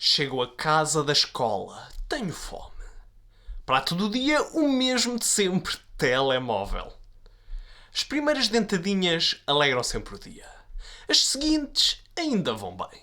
Chego a casa da escola, tenho fome. Prato do dia, o mesmo de sempre, telemóvel. As primeiras dentadinhas alegram sempre o dia. As seguintes ainda vão bem.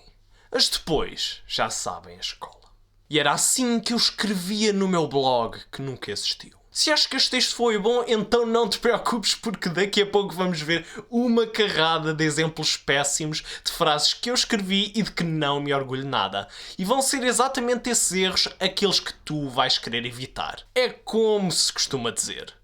As depois já sabem a escola. E era assim que eu escrevia no meu blog, que nunca existiu. Se achas que este texto foi bom, então não te preocupes, porque daqui a pouco vamos ver uma carrada de exemplos péssimos de frases que eu escrevi e de que não me orgulho nada. E vão ser exatamente esses erros aqueles que tu vais querer evitar. É como se costuma dizer: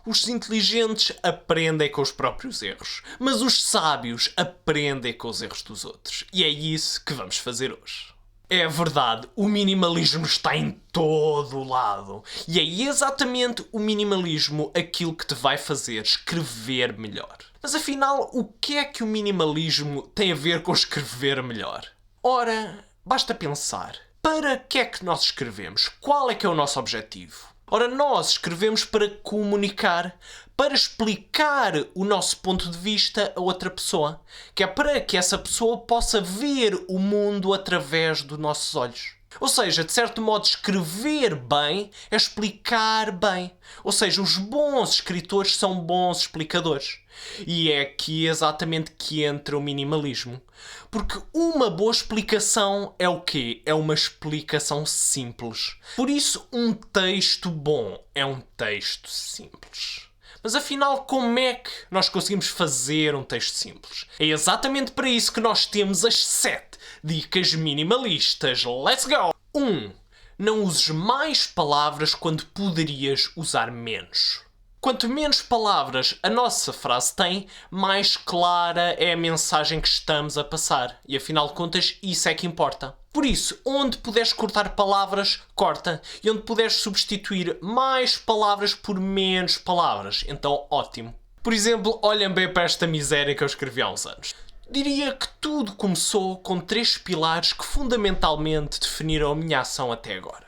os inteligentes aprendem com os próprios erros, mas os sábios aprendem com os erros dos outros. E é isso que vamos fazer hoje. É verdade, o minimalismo está em todo o lado. E é exatamente o minimalismo aquilo que te vai fazer escrever melhor. Mas afinal, o que é que o minimalismo tem a ver com escrever melhor? Ora, basta pensar. Para que é que nós escrevemos? Qual é que é o nosso objetivo? Ora, nós escrevemos para comunicar, para explicar o nosso ponto de vista a outra pessoa, que é para que essa pessoa possa ver o mundo através dos nossos olhos. Ou seja, de certo modo, escrever bem é explicar bem. Ou seja, os bons escritores são bons explicadores. E é aqui exatamente que entra o minimalismo. Porque uma boa explicação é o quê? É uma explicação simples. Por isso, um texto bom é um texto simples. Mas afinal, como é que nós conseguimos fazer um texto simples? É exatamente para isso que nós temos as 7 dicas minimalistas. Let's go! 1. Não uses mais palavras quando poderias usar menos. Quanto menos palavras a nossa frase tem, mais clara é a mensagem que estamos a passar. E afinal de contas, isso é que importa. Por isso, onde puderes cortar palavras, corta. E onde puderes substituir mais palavras por menos palavras, então ótimo. Por exemplo, olhem bem para esta miséria que eu escrevi há uns anos. Diria que tudo começou com 3 pilares que fundamentalmente definiram a minha ação até agora.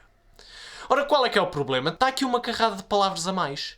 Ora, qual é que é o problema? Está aqui uma carrada de palavras a mais.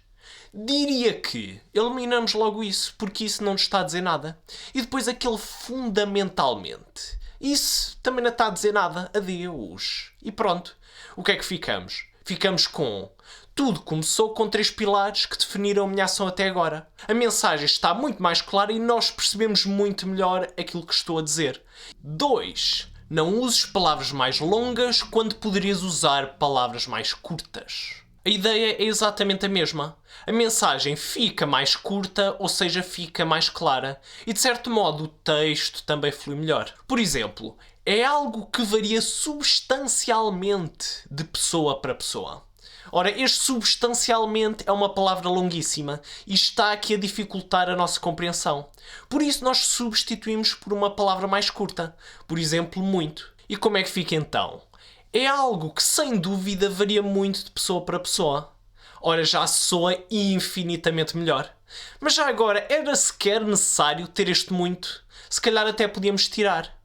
Diria que eliminamos logo isso, porque isso não nos está a dizer nada. E depois aquele fundamentalmente. Isso também não está a dizer nada. Adeus. E pronto. O que é que ficamos? Ficamos com: tudo começou com 3 pilares que definiram a minha ação até agora. A mensagem está muito mais clara e nós percebemos muito melhor aquilo que estou a dizer. 2. Não uses palavras mais longas quando poderias usar palavras mais curtas. A ideia é exatamente a mesma. A mensagem fica mais curta, ou seja, fica mais clara. E de certo modo o texto também flui melhor. Por exemplo, é algo que varia substancialmente de pessoa para pessoa. Ora, este substancialmente é uma palavra longuíssima e está aqui a dificultar a nossa compreensão. Por isso nós substituímos por uma palavra mais curta. Por exemplo, muito. E como é que fica então? É algo que sem dúvida varia muito de pessoa para pessoa. Ora, já soa infinitamente melhor. Mas já agora, era sequer necessário ter este muito? Se calhar até podíamos tirar.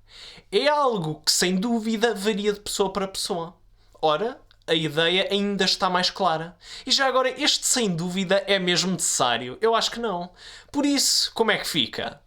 É algo que sem dúvida varia de pessoa para pessoa. Ora, a ideia ainda está mais clara. E já agora, este sem dúvida é mesmo necessário? Eu acho que não. Por isso, como é que fica?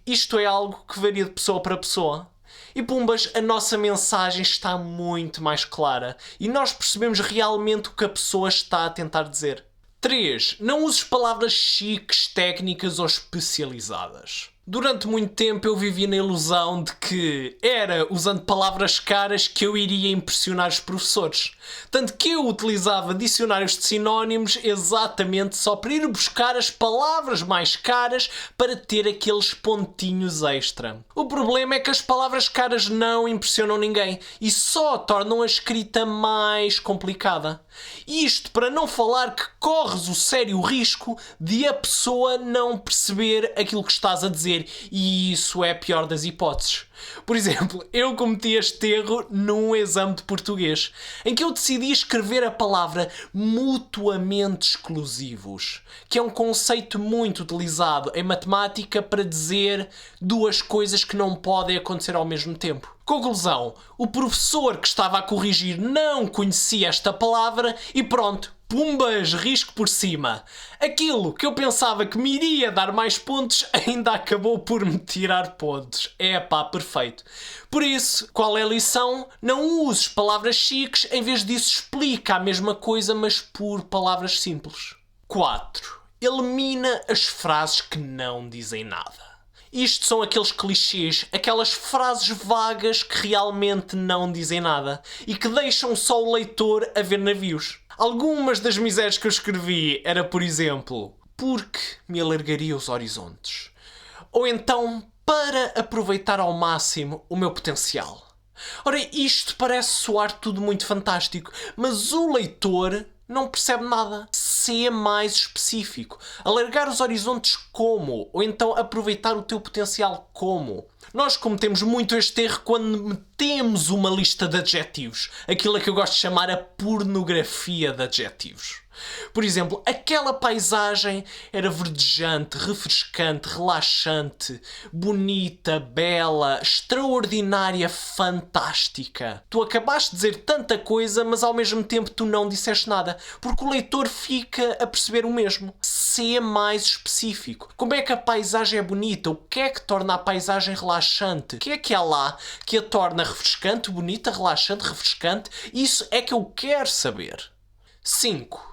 Isto é algo que varia de pessoa para pessoa. E pumbas, a nossa mensagem está muito mais clara e nós percebemos realmente o que a pessoa está a tentar dizer. 3. Não uses palavras chiques, técnicas ou especializadas. Durante muito tempo eu vivi na ilusão de que era usando palavras caras que eu iria impressionar os professores. Tanto que eu utilizava dicionários de sinónimos exatamente só para ir buscar as palavras mais caras para ter aqueles pontinhos extra. O problema é que as palavras caras não impressionam ninguém e só tornam a escrita mais complicada. Isto para não falar que corres o sério risco de a pessoa não perceber aquilo que estás a dizer. E isso é a pior das hipóteses. Por exemplo, eu cometi este erro num exame de português, em que eu decidi escrever a palavra mutuamente exclusivos, que é um conceito muito utilizado em matemática para dizer duas coisas que não podem acontecer ao mesmo tempo. Conclusão: o professor que estava a corrigir não conhecia esta palavra e pronto, Pumbas, risco por cima. Aquilo que eu pensava que me iria dar mais pontos ainda acabou por me tirar pontos. Epá, perfeito. Por isso, qual é a lição? Não uses palavras chiques, em vez disso explica a mesma coisa, mas por palavras simples. 4. Elimina as frases que não dizem nada. Isto são aqueles clichês, aquelas frases vagas que realmente não dizem nada e que deixam só o leitor a ver navios. Algumas das misérias que eu escrevi era, por exemplo, porque me alargaria os horizontes. Ou então, para aproveitar ao máximo o meu potencial. Ora, isto parece soar tudo muito fantástico, mas o leitor não percebe nada. Ser mais específico. Alargar os horizontes como? Ou então aproveitar o teu potencial como? Nós cometemos muito este erro quando metemos uma lista de adjetivos. Aquilo a que eu gosto de chamar a pornografia de adjetivos. Por exemplo, aquela paisagem era verdejante, refrescante, relaxante, bonita, bela, extraordinária, fantástica. Tu acabaste de dizer tanta coisa, mas ao mesmo tempo tu não disseste nada, porque o leitor fica a perceber o mesmo. Ser mais específico. Como é que a paisagem é bonita? O que é que torna a paisagem relaxante? O que é lá que a torna refrescante, bonita, relaxante, refrescante? Isso é que eu quero saber. 5.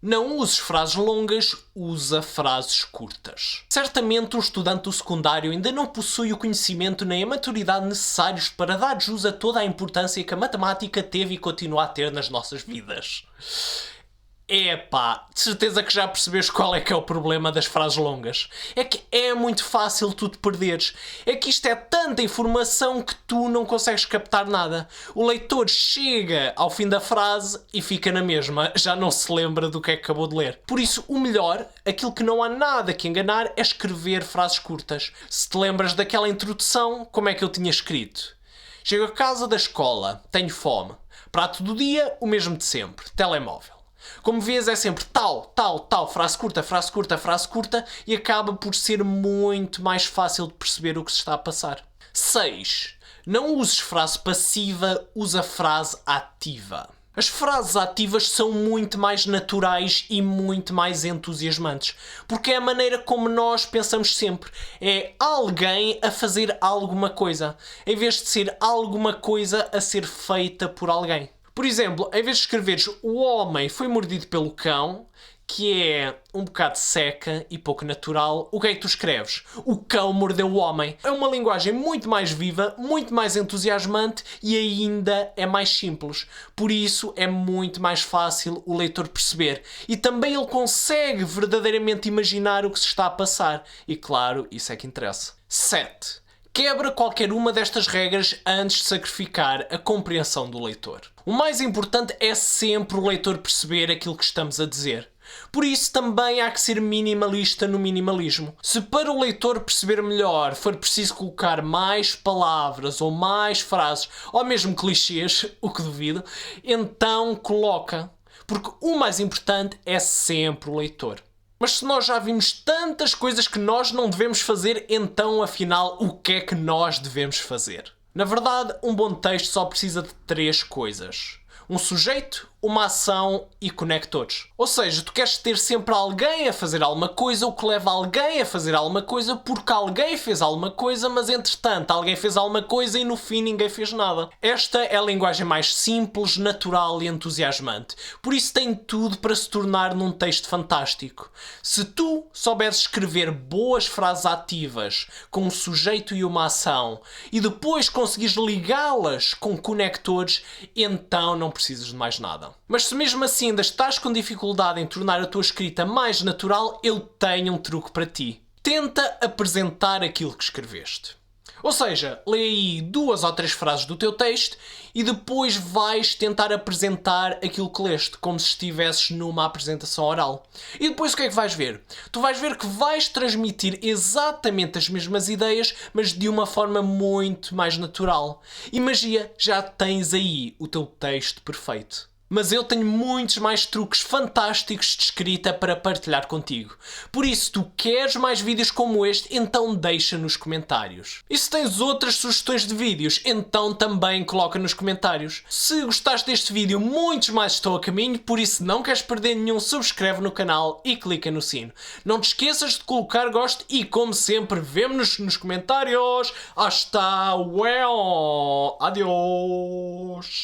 Não uses frases longas, usa frases curtas. Certamente um estudante do secundário ainda não possui o conhecimento nem a maturidade necessários para dar jus a toda a importância que a matemática teve e continua a ter nas nossas vidas. Epá, de certeza que já percebeste qual é que é o problema das frases longas. É que é muito fácil tu te perderes. É que isto é tanta informação que tu não consegues captar nada. O leitor chega ao fim da frase e fica na mesma. Já não se lembra do que é que acabou de ler. Por isso, o melhor, aquilo que não há nada que enganar, é escrever frases curtas. Se te lembras daquela introdução, como é que eu tinha escrito? Chego a casa da escola, tenho fome. Prato do dia, o mesmo de sempre. Telemóvel. Como vês, é sempre tal, frase curta, e acaba por ser muito mais fácil de perceber o que se está a passar. 6. Não uses frase passiva, usa frase ativa. As frases ativas são muito mais naturais e muito mais entusiasmantes, porque é a maneira como nós pensamos sempre. É alguém a fazer alguma coisa, em vez de ser alguma coisa a ser feita por alguém. Por exemplo, em vez de escreveres o homem foi mordido pelo cão, que é um bocado seca e pouco natural, o que é que tu escreves? O cão mordeu o homem. É uma linguagem muito mais viva, muito mais entusiasmante e ainda é mais simples. Por isso é muito mais fácil o leitor perceber. E também ele consegue verdadeiramente imaginar o que se está a passar. E claro, isso é que interessa. 7. Quebra qualquer uma destas regras antes de sacrificar a compreensão do leitor. O mais importante é sempre o leitor perceber aquilo que estamos a dizer. Por isso também há que ser minimalista no minimalismo. Se para o leitor perceber melhor for preciso colocar mais palavras ou mais frases, ou mesmo clichês, o que duvido, então coloca. Porque o mais importante é sempre o leitor. Mas se nós já vimos tantas coisas que nós não devemos fazer, então afinal o que é que nós devemos fazer? Na verdade, um bom texto só precisa de 3 coisas. Um sujeito, uma ação e conectores. Ou seja, tu queres ter sempre alguém a fazer alguma coisa ou que leva alguém a fazer alguma coisa porque alguém fez alguma coisa, mas entretanto alguém fez alguma coisa e no fim ninguém fez nada. Esta é a linguagem mais simples, natural e entusiasmante. Por isso tem tudo para se tornar num texto fantástico. Se tu souberes escrever boas frases ativas com um sujeito e uma ação e depois conseguires ligá-las com conectores, então não precisas de mais nada. Mas se mesmo assim ainda estás com dificuldade em tornar a tua escrita mais natural, eu tenho um truque para ti. Tenta apresentar aquilo que escreveste. Ou seja, lê aí 2 ou 3 frases do teu texto e depois vais tentar apresentar aquilo que leste, como se estivesses numa apresentação oral. E depois o que é que vais ver? Tu vais ver que vais transmitir exatamente as mesmas ideias, mas de uma forma muito mais natural. E magia, já tens aí o teu texto perfeito. Mas eu tenho muitos mais truques fantásticos de escrita para partilhar contigo. Por isso, se tu queres mais vídeos como este, então deixa nos comentários. E se tens outras sugestões de vídeos, então também coloca nos comentários. Se gostaste deste vídeo, muitos mais estão a caminho, por isso não queres perder nenhum, subscreve no canal e clica no sino. Não te esqueças de colocar gosto e, como sempre, vemo-nos nos comentários. Hasta luego! Adiós!